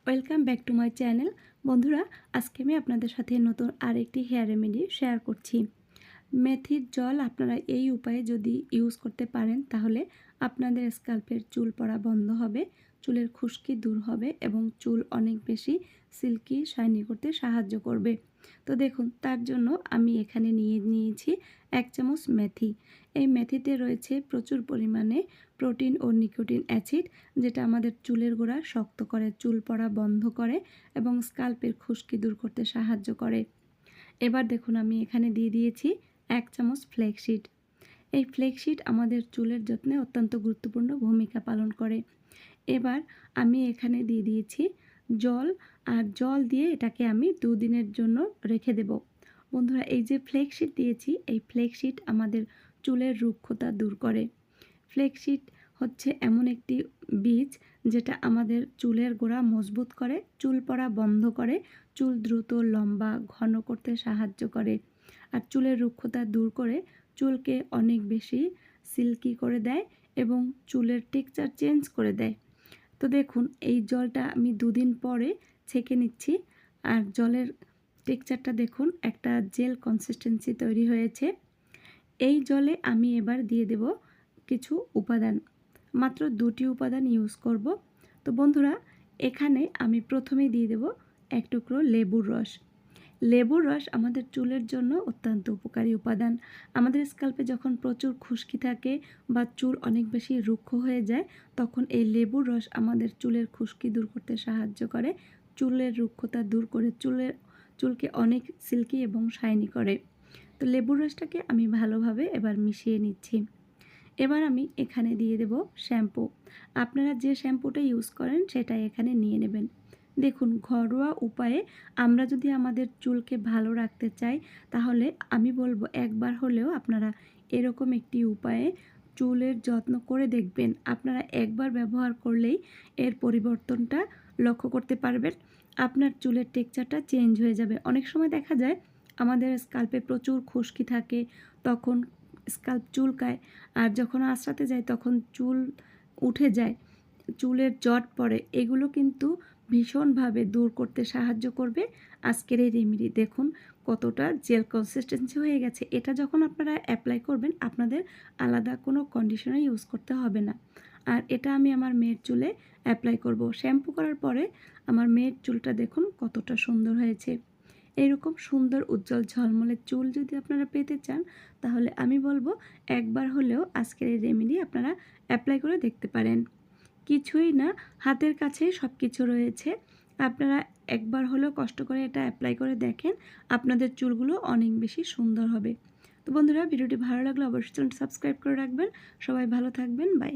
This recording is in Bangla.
Welcome back to my channel. বন্ধুরা, আজকে আমি আপনাদের সাথে নতুন আরেকটি হেয়ার রেমেডি শেয়ার করছি। মেথির জল আপনারা এই উপায়ে যদি ইউজ করতে পারেন তাহলে আপনাদের স্ক্যাল্পের চুল পড়া বন্ধ হবে, চুলের খুশকি দূর হবে এবং চুল অনেক বেশি সিল্কি শাইনি করতে সাহায্য করবে। তো দেখুন, তার জন্য আমি এখানে নিয়েছি 1 চামচ মেথি। এই মেথিতে রয়েছে প্রচুর পরিমাণে প্রোটিন ও নিকোটিন অ্যাসিড, যেটা আমাদের চুলের গোড়া শক্ত করে, চুল পড়া বন্ধ করে এবং স্ক্যাল্পের খুশকি দূর করতে সাহায্য করে। এবার দেখুন, আমি এখানে দিয়ে দিয়েছি 1 চামচ ফ্ল্যাক্সসিড। এই ফ্ল্যাক্সসিড আমাদের চুলের যত্নে অত্যন্ত গুরুত্বপূর্ণ ভূমিকা পালন করে। এবার আমি এখানে দিয়ে দিয়েছি জল, আর জল দিয়ে এটাকে আমি 2 দিনের জন্য রেখে দেব। বন্ধুরা, এই যে ফ্ল্যাক্সসিড দিয়েছি, এই ফ্ল্যাক্সসিড আমাদের চুলের রুক্ষতা দূর করে। ফ্ল্যাক্সসিড হচ্ছে এমন একটি বীজ যেটা আমাদের চুলের গোড়া মজবুত করে, চুল পড়া বন্ধ করে, চুল দ্রুত লম্বা ঘন করতে সাহায্য করে, আর চুলের রুক্ষতা দূর করে চুলকে অনেক বেশি সিল্কি করে দেয় এবং চুলের টেক্সচার চেঞ্জ করে দেয়। তো দেখুন, এই জলটা আমি 2 দিন পরে ছেঁকে নিচ্ছি, আর জলের টেক্সচারটা দেখুন, একটা জেল কনসিস্টেন্সি তৈরি হয়েছে। এই জলে আমি এবার দিয়ে দেব কিছু উপাদান, মাত্র 2টি উপাদান ইউজ করব। তো বন্ধুরা, এখানে আমি প্রথমেই দিয়ে দেব 1 টুকরো লেবুর রস। লেবুর রস আমাদের চুলের জন্য অত্যন্ত উপকারী উপাদান। আমাদের স্ক্যাল্পে যখন প্রচুর খুশকি থাকে বা চুল অনেক বেশি রুক্ষ হয়ে যায়, তখন এই লেবুর রস আমাদের চুলের খুশকি দূর করতে সাহায্য করে, চুলের রুক্ষতা দূর করে চুলকে অনেক সিল্কি এবং শাইনি করে। তো লেবুর রসটাকে আমি ভালোভাবে এবার মিশিয়ে নিচ্ছি। এবার আমি এখানে দিয়ে দেব শ্যাম্পু। আপনারা যে শ্যাম্পুটা ইউজ করেন সেটাই এখানে নিয়ে নেবেন। দেখুন, ঘরোয়া উপায়ে আমরা যদি আমাদের চুলকে ভালো রাখতে চাই, তাহলে আমি বলবো একবার হলেও আপনারা এরকম একটি উপায়ে চুলের যত্ন করে দেখবেন। আপনারা একবার ব্যবহার করলেই এর পরিবর্তনটা লক্ষ্য করতে পারবেন। আপনার চুলের টেক্সচারটা চেঞ্জ হয়ে যাবে। অনেক সময় দেখা যায় আমাদের স্ক্যাল্পে প্রচুর খুশকি থাকে, তখন স্ক্যাল্প চুলকায়, আর যখন আঁচড়াতে যাই তখন চুল উঠে যায়, চুলের জট পড়ে। এগুলো কিন্তু ভীষণভাবে দূর করতে সাহায্য করবে আজকের এই রেমেডি। দেখুন কতটা জেল কনসিস্টেন্সি হয়ে গেছে। এটা যখন আপনারা অ্যাপ্লাই করবেন, আপনাদের আলাদা কোনো কন্ডিশনার ইউজ করতে হবে না। আর এটা আমি আমার মেয়ের চুলে অ্যাপ্লাই করব। শ্যাম্পু করার পরে আমার মেয়ের চুলটা দেখুন কতটা সুন্দর হয়েছে। এইরকম সুন্দর উজ্জ্বল ঝলমলে চুল যদি আপনারা পেতে চান, তাহলে আমি বলবো একবার হলেও আজকের এই রেমেডি আপনারা অ্যাপ্লাই করে দেখতে পারেন। কিছুই না, হাতের কাছেই সব কিছু রয়েছে। আপনারা একবার হলেও কষ্ট করে এটা অ্যাপ্লাই করে দেখেন, আপনাদের চুলগুলো অনেক বেশি সুন্দর হবে। তো বন্ধুরা, ভিডিওটি ভালো লাগলে অবশ্যই চ্যানেলটি সাবস্ক্রাইব করে রাখবেন। সবাই ভালো থাকবেন। বাই।